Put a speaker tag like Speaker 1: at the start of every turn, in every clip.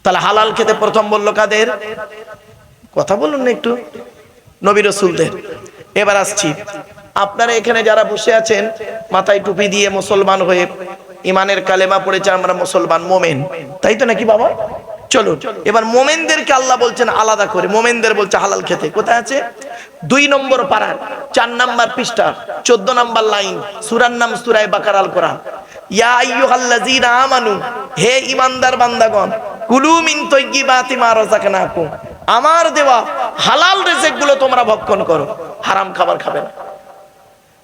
Speaker 1: তাহলে হালাল খেতে প্রথম বললো কাদের? কথা বলুন না একটু, নবী রাসূলদের। এবার আসছি, আপনারা এখানে যারা বসে আছেন মাথায় টুপি দিয়ে মুসলমান হয়ে ইমানের কালেমা পড়েছে আমরা মুসলমান মোমেন, তাই তো নাকি বাবা? চলুন এবার মোমেনদেরকে আল্লাহ বলছেন আলাদা করে, মোমেনদের বলছে হালাল খেতে। কোথায় আছে? 2 নম্বর পারার 4 নম্বর পৃষ্ঠা 14 নম্বর লাইন, সূরার নাম সূরা বাকারা, আল কোরআন। ইয়া আইয়ুহাল্লাযীনা আমানু, হে ঈমানদার বান্দাগণ, কুলু মিন তাইয়্যিবাতি মা রাযাকনাকুম, আমার দেওয়া হালাল রিজিক গুলো তোমরা ভক্ষণ করো, হারাম খাবার খাবে না।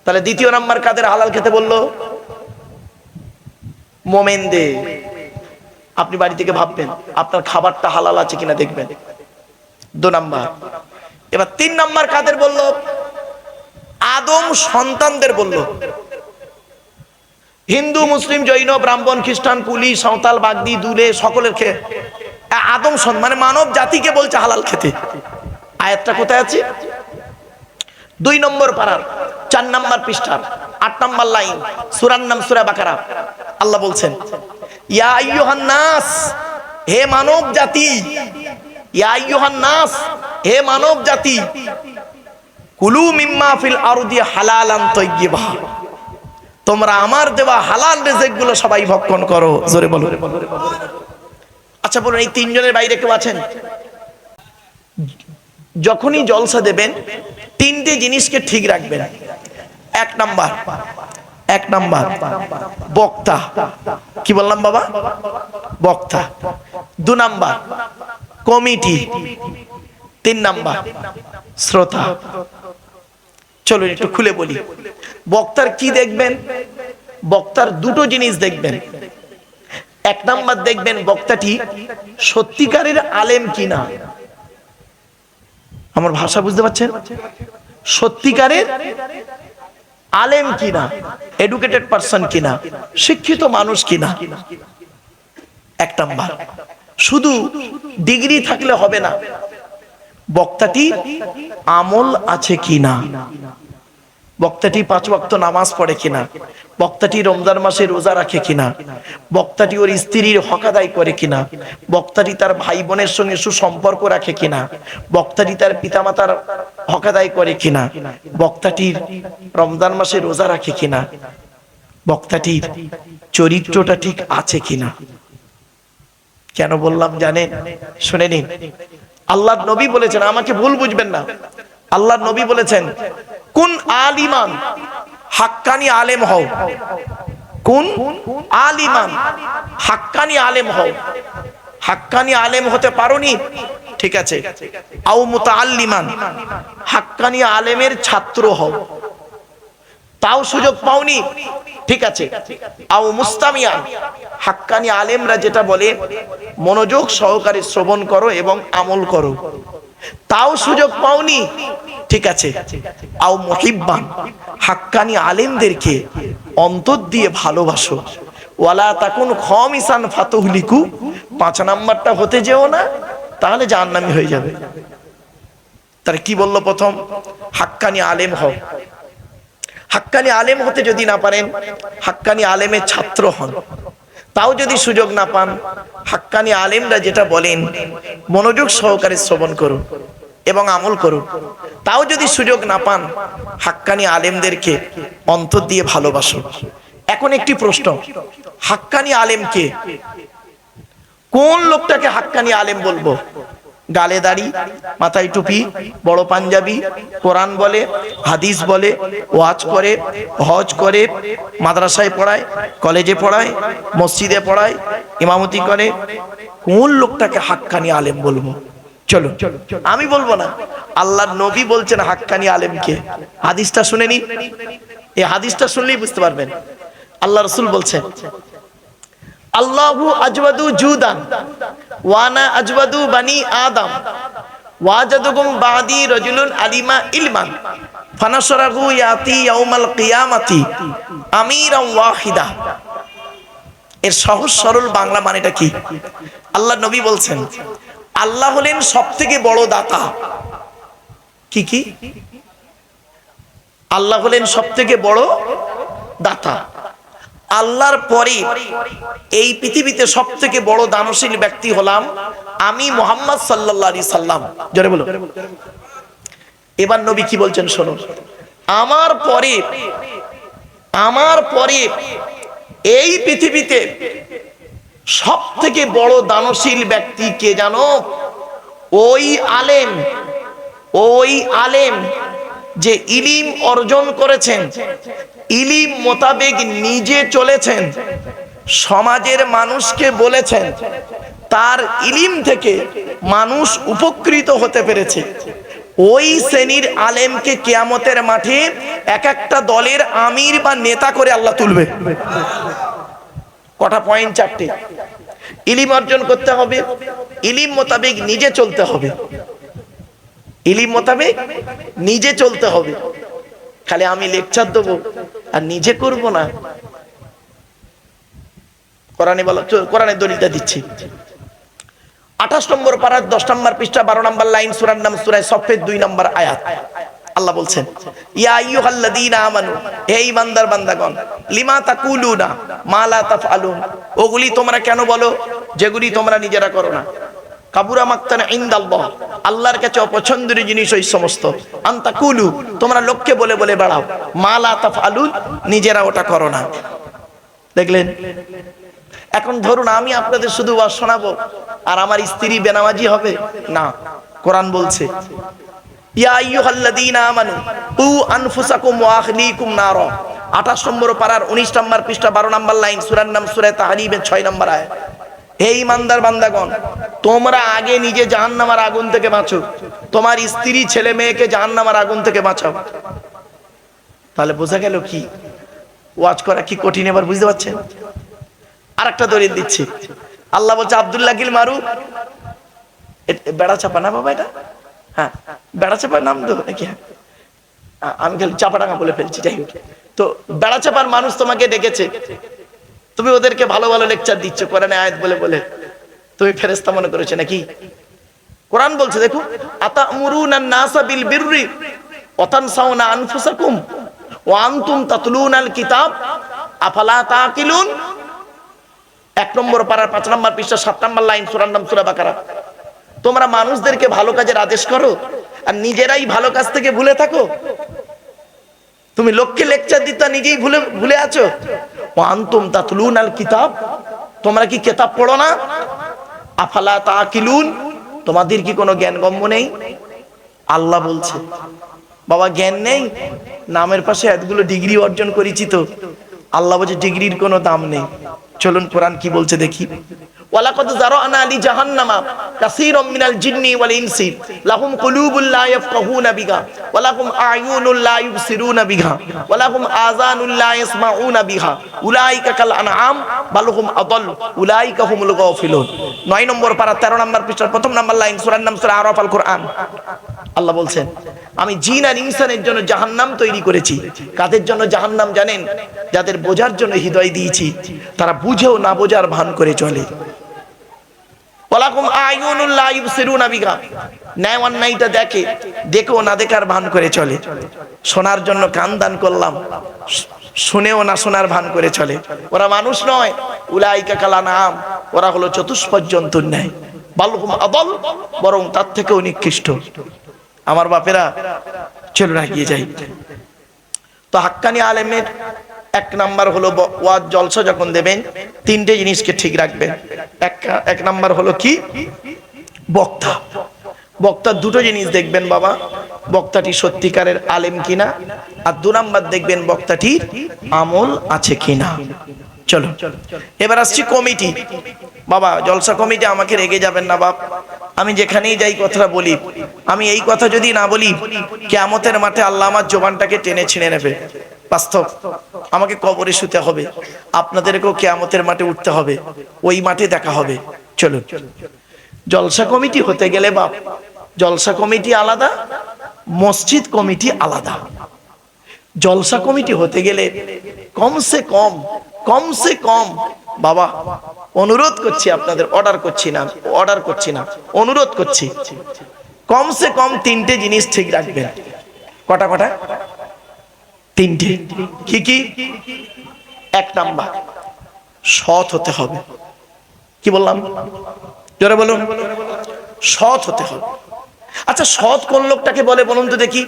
Speaker 1: তাহলে দ্বিতীয় নাম্বার কাদের হালাল খেতে বললো? মোমেনদের। আপনি বাড়ি থেকে ভাববেন আপনার খাবারটা হালাল আছে কিনা দেখবেন, 2 নাম্বার। এবার 3 নাম্বার কাদের বললো? আদম সন্তানদের বললো। হিন্দু, মুসলিম, জৈন, ব্রাহ্মণ, খ্রিস্টান, কুলি, সাঁওতাল, বাগদি, দুলে সকলের খেয়ে আদম মানে মানব জাতিকে বলছে হালাল খেতে। আয়াতটা কোথায় আছে? 2 নম্বর পারার 4 নম্বর পৃষ্ঠার 8 নম্বর লাইন, সূরার নাম সূরা বাকারা। আল্লাহ বলছেন ইয়া আইয়ুহান নাস, হে মানব জাতি, ইয়া আইয়ুহান নাস, হে মানব জাতি, কুলু মিম্মা ফিল আরদি হালালান তাইয়্যিবা, তোমরা আমার দেওয়া হালাল রিজিক গুলো সবাই ভক্ষণ করো। জোরে বলো। আচ্ছা বলুন, এই 3 জনের বাইরে কেউ আছেন? যখনই জলসা দেবেন 3টে জিনিসকে ঠিক রাখবেন। 1 নাম্বার বক্তা, কি বললাম বাবা? বক্তা। 2 নাম্বার কমিটি। 3 নাম্বার শ্রোতা। চলুন একটু খুলে বলি। বক্তার কি দেখবেন? বক্তার 2টো জিনিস দেখবেন। 1 নাম্বার দেখবেন বক্তাটি সত্যিকারের আলেম কিনা। আমার ভাষা বুঝতে পারছেন? সত্যিকারের আলেম কিনা, এডুকেটেড পারসন কিনা, শিক্ষিত মানুষ কিনা। 1 নাম্বার। শুধু ডিগ্রি থাকলে হবে না, বক্তাটি আমল আছে কিনা, বক্তাটি 5 ওয়াক্ত নামাজ পড়ে কিনা, বক্তাটি রমজান মাসে রোজা রাখে কিনা, বক্তাটি ওর স্ত্রীর হক আদায় করে কিনা, বক্তাটি তার ভাই বোনের সঙ্গে সুসম্পর্ক রাখে কিনা, বক্তাটি তার পিতামাতার হক আদায় করে কিনা, বক্তাটির রমজান মাসে রোজা রাখে কিনা, বক্তাটির চরিত্রটা ঠিক আছে কিনা। কেন বললাম জানেন? শুনে নিন। আল্লাহর নবী বলেছেন, আমাকে ভুল বুঝবেন না, আল্লাহর নবী বলেছেন কুন আলিমান, হাক্কানি আলেম হও। কুন আলিমান, হাক্কানি আলেম হও। হাক্কানি আলেম হতে পারোনি, ঠিক আছে, আও মুতাআল্লিমান, হাক্কানি আলেমের ছাত্র হও, তাও সুযোগ পাওনি, ঠিক আছে, আও মুস্তামিয়ান, হাক্কানি আলেমরা যেটা বলে মনোযোগ সহকারে শ্রবণ করো এবং আমল করো, তাও সুযোগ পাওনি, ঠিক আছে, আও মুহিব্বান, হাক্কানি আলেমদেরকে অন্তর দিয়ে ভালোবাসো, ওয়ালা তাকুন খামিসান ফাতুহলিকু, 5 নাম্বারটা হতে যেও না, তাহলে জাহান্নামী হয়ে যাবে। তার কি বললো? প্রথম হাক্কানি আলেম হও। হাক্কানি আলেম হতে যদি না পারেন, হাক্কানি আলেমের ছাত্র হন। তাও যদি সুযোগ না পান, হাক্কানি আলেমরা যেটা বলেন মনোযোগ সহকারে শ্রবণ করুন এবং আমল করুন। তাও যদি সুযোগ না পান, হাক্কানি আলেমদেরকে অন্তর দিয়ে ভালোবাসুন। এখন একটি প্রশ্ন, হাক্কানি আলেমকে, কোন লোকটাকে হাক্কানি আলেম বলবো? গালে দাড়ি, মাথায় টুপি, বড় পাঞ্জাবি, কোরআন বলে, হাদিস বলে, ওয়াজ করে, হজ করে, মাদ্রাসায় পড়ায়, কলেজে পড়ায়, মসজিদে পড়ায়, ইমামতি করে, কোন লোকটাকে হাক্কানি আলেম বলবো? চলো, আমি বলবো না, আল্লাহর নবী বলছেন হাক্কানি আলেমকে। হাদিসটা শুনে নি, এই হাদিসটা শুনলেই বুঝতে পারবেন। আল্লাহ রাসূল বলছেন আল্লাহু আজওয়াদু জুদান ওয়ানা আজওয়াদু বানি আদম ওয়াজাদুকুম বাদি রাজুলুন আলিমা ইলমান ফানাশরাহু ইয়াতি ইয়াউমাল কিয়ামাতি আমিরান ওয়াহিদা। এর সহজ সরল বাংলা মানেটা কি? আল্লাহ নবী বলছেন আল্লাহ হলেন সবথেকে বড় দাতা। কি কি? আল্লাহ হলেন সবথেকে বড় দাতা। আল্লাহর পরে এই পৃথিবীতে সবথেকে বড় দানশীল ব্যক্তি হলাম আমি, মুহাম্মদ সাল্লাল্লাহু আলাইহি সাল্লাম। জোরে বলো। এবার নবী কি বলছেন শুনুন, আমার পরে এই পৃথিবীতে সবথেকে বড় দানশীল ব্যক্তি কে জানো? ওই আলেম যে ইলিম অর্জন করেছেন, ইলিম মোতাবেক নিজে চলেছেন, সমাজের মানুষকে বলেছেন, তার ইলিম থেকে মানুষ উপকৃত হতে পেরেছে। ওই শ্রেণীর আলেমকে কিয়ামতের মাঠে এক একটা দলের আমির বা নেতা করে আল্লাহ তুলবে। কটা পয়েন্ট? চারটে। ইলিম অর্জন করতে হবে, ইলিম মোতাবেক নিজে চলতে হবে, ইলিম মোতাবেক নিজে চলতে হবে। খালি আমি লেকচার দেবো আর নিজে করব না। কোরআনে বলা, কোরআনের দলিলটা দিচ্ছি। 28 নম্বর পারার 10 নম্বর পৃষ্ঠা 12 নম্বর লাইন, সূরার নাম সূরা সফের 2 নম্বর আয়াত। আল্লাহ বলছেন, ইয়া আইয়ুহাল্লাযীনা আমানু, হে ঈমানদার বান্দাগণ, লিমা তাকুলুনা মা লা তাফআলুন, ওগুলি তোমরা কেন বলো যেগুলি তোমরা নিজেরা করো না। কাবুরা মাকতান ইনদাল্লাহ, আল্লাহর কাছে অপছন্দের জিনিস ওই সমস্ত। আনতাকুলু, তোমরা লোককে বলে বলে বেড়াও, মা লা তাফআলুন, নিজেরা ওটা করো না। দেখলেন? এখন ধরুন আমি আপনাদের শুধু ওয়াজ শোনাবো আর আমার স্ত্রী বেনামাজি হবে না। কোরআন বলছে, ইয়া আইয়ুহাল্লাযীনা আমানু কু আনফুসাকুম ওয়া আহলিকুম নার। 28 নম্বর পারার 19 নম্বর পৃষ্ঠা 12 নম্বর লাইন, সূরার নাম সূরা তাহরিমের 6 নম্বর আয়াত। হে ঈমানদার বান্দাগণ, তোমরা আগে নিজে জাহান্নামের আগুন থেকে বাঁচো, তোমার স্ত্রী ছেলে মেয়েকে জাহান্নামের আগুন থেকে বাঁচাও। তাহলে বোঝা গেল কি ওয়াজ করা কি কঠিন, এবার বুঝতে পারছেন? আরেকটা দলিল দিচ্ছি। আল্লাহ বলছে, আব্দুল্লাহ গিল মারুফ, বেড়া চাপা না বাবা, এটা হ্যাঁ বেড়া চাপার নাম তো নাকি? আমি খালি চাপাডাঙ্গা বলে ফেলছি, যাই হোক। তো বেড়া চাপার মানুষ তোমাকে ডেকেছে, তুমি ওদেরকে ভালো ভালো লেকচার দিচ্ছ কোরআনে আয়াত বলে বলে, তুমি ফেরেশতা মনে করেছো নাকি? কোরআন বলছে, দেখো, আতামুরুনান নাসা বিল বিররি ওয়া তানসাউনা আনফুসাকুম ওয়া আনতুম তাতলুনাল কিতাব আফালা তাকিলুন। 1 নম্বর পারার 5 নম্বর পৃষ্ঠা 7 নম্বর লাইন, সূরার নাম সূরা বাকারা। তোমরা মানুষদেরকে ভালো কাজের আদেশ করো আর নিজেরাই ভালো কাজ থেকে ভুলে থাকো। তুমি লোককে লেকচার দিতে নিজেই ভুলে আছো। ওয়া আনতুম তাতলুনাল কিতাব, তোমরা কি কিতাব পড়ো না? আফালা তাকিলুন, তোমাদের কি কোনো জ্ঞানগম্য নেই? আল্লাহ বলছে, বাবা জ্ঞান নেই? নামের পাশে এতগুলো ডিগ্রি অর্জন করেছি তো। আল্লাহ বলছে ডিগ্রির কোনো দাম নেই। চলুন কোরআন কি বলছে দেখি। ওয়ালাকাদ যারানা লি জাহান্নামা কাসীরাম মিনাল জিন্নি ওয়াল ইনসি লাহুম কুলুবুল লা ইয়াফকাহুনা বিহা ওয়া লাহুম আ'য়ুনুল লা ইবসিরুনা বিহা ওয়া লাহুম আযানুল লা ইয়াসমাউনা বিহা উলাইকা কাল আনআম বাল হুম আদাল উলাইকা হুমুল গাফিলুন। 9 নম্বর পারা 13 নম্বর পৃষ্ঠার 1 নম্বর লাইন, সূরার নাম সূরা আরাফ আল কোরআন। আল্লাহ বলছেন, আমি জিন আর ইনসানের জন্য জাহান্নাম তৈরি করেছি। কাদের জন্য জাহান্নাম জানেন? যাদের বোঝার জন্য হৃদয় দিয়েছি, তারা বুঝেও না বোঝার ভান করে চলে। ওয়ালাকুম আ'য়ুনুল লা ইবসিরুনা বিহা, ন্যায় অন্যায়টা দেখে, দেখেও না দেখার ভান করে চলে। শোনার জন্য কান দান করলাম, শুনেও না শোনার ভান করে চলে। ওরা মানুষ নয়, উলাইকা কাল আনআম, ওরা হলো চতুষ্পদ জন্তুর ন্যায়। বাল হুম আদাল, বরং তার থেকেও নিকৃষ্ট। আমার বাপেরা, চলুন এগিয়ে যাই। তো হাক্কানি আলেমের 1 নাম্বার হলো ওয়াজ জলসা যখন দেবেন 3টে জিনিসকে ঠিক রাখবেন। এক নাম্বার হলো কি? বক্তা। বক্তার 2টো জিনিস দেখবেন বাবা, বক্তাটি সত্যিকারের আলেম কিনা, আর 2 নাম্বার দেখবেন বক্তাটির আমল আছে কিনা। চলো এবার আসছি কমিটি। বাবা জলসা কমিটি, আমাকে রেগে যাবেন না বাপ, আমি যেখানেই যাই কথাটা বলি। আমি এই কথা যদি না বলি, কিয়ামতের মাঠে আল্লাহ আমার জবানটাকে টেনে ছিঁড়ে নেবে। বাস্তব, আমাকে কবরে শুতে হবে, আপনাদেরকেও কিয়ামতের মাঠে উঠতে হবে, ওই মাঠে দেখা হবে। চলুন, জলসা কমিটি হতে গেলে বাপ, জলসা কমিটি আলাদা, মসজিদ কমিটি আলাদা। জলসা কমিটি হতে গেলে কমসে কম বাবা, অনুরোধ করছি আপনাদের, অর্ডার করছি না, অনুরোধ করছি, কমসে কম 3টে জিনিস ঠিক রাখবেন। কটা? 3টে। কি কি? এক নাম্বার, সৎ হতে হবে। কি বললাম? জোরে বলুন। সৎ হতে হবে। আচ্ছা, সৎ কোন লোকটাকে বলে বলুন তো দেখি?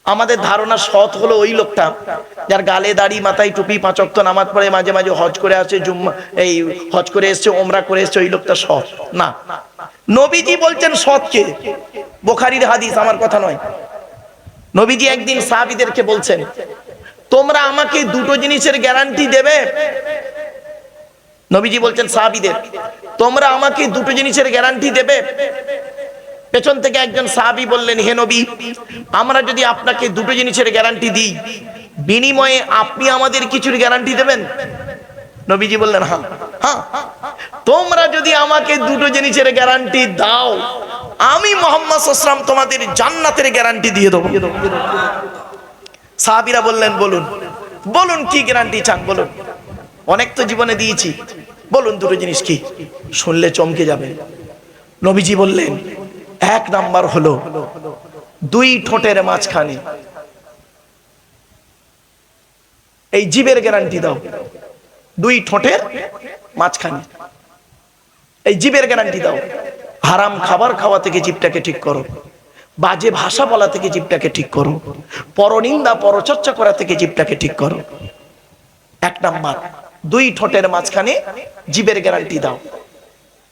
Speaker 1: আমাদের ধারণা সৎ হলো ওই লোকটা যার গালে দাড়ি, মাথায় টুপি, 5 ওয়াক্ত নামাজ পড়ে, মাঝে মাঝে হজ করে আসে, এই হজ করে এসছে, ওমরা করে এসছে, ওই লোকটা সৎ না। নবীজি বলছেন সৎকে, বুখারীর হাদিস, আমার কথা নয়। নবীজি একদিন সাহাবীদেরকে বলছেন, তোমরা আমাকে দুটো জিনিসের গ্যারান্টি দেবে। নবীজি বলছেন সাহাবীদের, তোমরা আমাকে দুটো জিনিসের গ্যারান্টি দেবে। পেছন থেকে একজন সাহাবী বললেন, হে নবী, আমরা যদি আপনাকে দুটো জিনিসের গ্যারান্টি দিই, বিনিময়ে আপনি আমাদের কিছুর গ্যারান্টি দেবেন? নবীজি বললেন, হ্যাঁ হ্যাঁ, তোমরা যদি আমাকে দুটো জিনিসের গ্যারান্টি দাও, আমি মুহাম্মদ সাল্লাল্লাহু আলাইহি ওয়াসাল্লাম তোমাদের জান্নাতের গ্যারান্টি দিয়ে দেব। সাহাবীরা বললেন, বলুন বলুন কি গ্যারান্টি চান বলুন। অনেক তো জীবনে দিয়েছি, বলুন দুটো জিনিস কি। শুনলে চমকে যাবে। নবীজি বললেন, এক নাম্বার হলো দুই ঠোঁটের মাঝখানে এই জিভের গ্যারান্টি দাও। দুই ঠোঁটের মাঝখানে এই জিভের গ্যারান্টি দাও। হারাম খাবার খাওয়া থেকে জিভটাকে ঠিক করো, বাজে ভাষা বলা থেকে জিভটাকে ঠিক করো, পরনিন্দা পরচর্চা করা থেকে জিভটাকে ঠিক করো। এক নাম্বার, দুই ঠোঁটের মাঝখানে জিভের গ্যারান্টি দাও।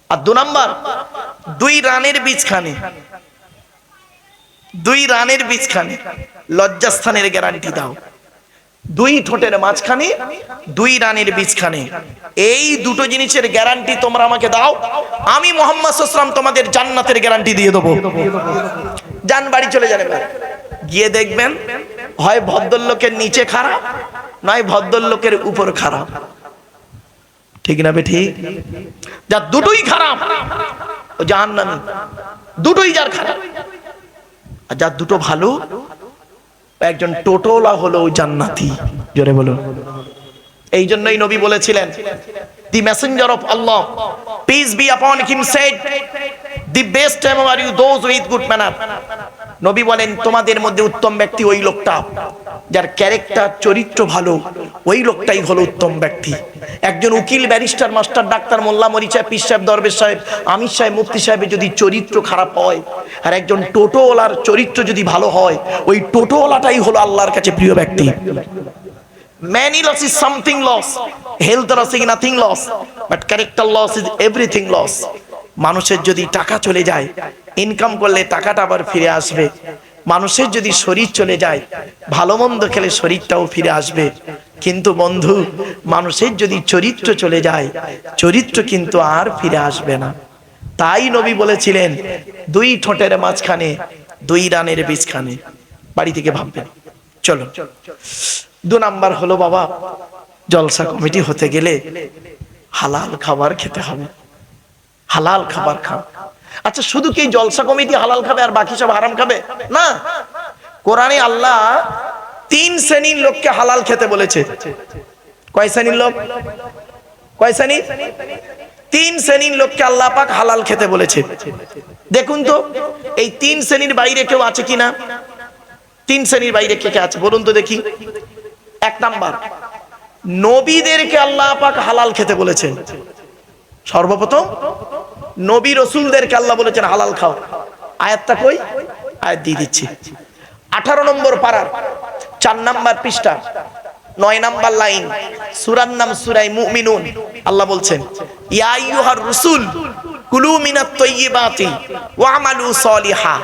Speaker 1: আর দু নাম্বার, দুই রানের বীজখানে, দুই রানের বীজখানে লজ্জাস্থানের গ্যারান্টি দাও। দুই ঠোঁটের মাঝখানে, দুই রানের বীজখানে, এই দুটো জিনিসের গ্যারান্টি তোমরা আমাকে দাও, আমি মুহাম্মদ সাল্লাল্লাহু আলাইহি ওয়াসাল্লাম তোমাদের জান্নাতের গ্যারান্টি দিয়ে দেবো। যান বাড়ি চলে যান। এবার গিয়ে দেখবেন, হয় ভদ্রলোকের নিচে খারাপ, নয় ভদ্রলোকের উপর খারাপ। ঠিক না বে ঠিক? যার দুটোই খারাপ ও জাহান্নামী, দুটোই যার খারাপ। আর যার দুটো ভালো, একজন টোটোলা হলো জান্নাতি। জোরে বলুন। এই জন্যই নবী বলেছিলেন, the messenger of Allah, peace be upon him, said, the best among you those with good manner। নবী বলেন, তোমাদের মধ্যে উত্তম ব্যক্তি ওই লোকটা যার ক্যারেক্টার, চরিত্র ভালো, ওই লোকটাই হলো উত্তম ব্যক্তি। একজন উকিল, ব্যারিস্টার, মাস্টার, ডাক্তার, মোল্লা, মরি সাহেব, পীর সাহেব, দরবেশ সাহেব, আমির সাহেব, মুফতি সাহেবের যদি চরিত্র খারাপ হয়, আর একজন টোটোওয়ালার চরিত্র যদি ভালো হয়, ওই টোটোওয়ালাটাই হলো আল্লাহর কাছে প্রিয় ব্যক্তি। Many loss is something loss, health loss is nothing loss, but character loss is everything loss। মানুষের যদি টাকা চলে যায়, ইনকাম করলে টাকাটা আবার ফিরে আসবে। মানুষের যদি শরীর চলে যায়, ভালো মন্দ খেলে শরীরটাও ফিরে আসবে। কিন্তু বন্ধু, মানুষের যদি চরিত্র চলে যায়, চরিত্র কিন্তু আর ফিরে আসবে না। তাই নবী বলেছিলেন, দুই ঠোঁটের মাঝখানে, দুই রানের বীজখানে। বাড়ি থেকে ভাববেন। চলো, দু নাম্বার হলো বাবা, জলসা কমিটি হতে গেলে হালাল খাবার খেতে হবে। হালাল খাবার খাও। আচ্ছা, শুধু কি জলসা কমিটি হালাল খাবে আর বাকি সব হারাম খাবে? না, কোরআনে আল্লাহ 3 শ্রেণীর লোককে হালাল খেতে বলেছে। কয় শ্রেণীর লোক? কয় শ্রেণী? 3 শ্রেণীর লোককে আল্লাহ পাক হালাল খেতে বলেছে। দেখুন তো, এই 3 শ্রেণীর বাইরে কেউ আছে কিনা? 3 শ্রেণীর বাইরে কে কে আছে বলুন তো দেখি। এক নাম্বার, নবীদেরকে আল্লাহ পাক হালাল খেতে বলেছেন। সর্বপ্রথম নবী রাসূলদেরকে আল্লাহ বলেছেন হালাল খাও। আয়াতটা কই? আয়াত দিয়ে দিচ্ছি। 18 নম্বর পারার 4 নাম্বার পৃষ্ঠা 9 নাম্বার লাইন, সূরার নাম সূরা মুমিনুন। আল্লাহ বলছেন, ইয়া আইয়ুহার রাসূল কুলু মিনাত তাইয়্যিবাতি ওয়া'মালু সলিহা।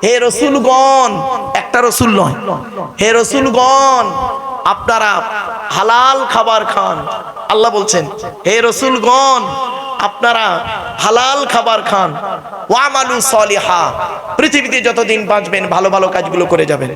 Speaker 1: হে রাসূলগণ, একটা রাসূল নয়, হে রাসূলগণ, আপনারা হালাল খাবার খান। আল্লাহ বলছেন, হে রাসূলগণ, আপনারা হালাল খাবার খান। ওয়া'মালু সলিহা, পৃথিবীতে যতদিন বাঁচবেন ভালো ভালো কাজগুলো করে যাবেন।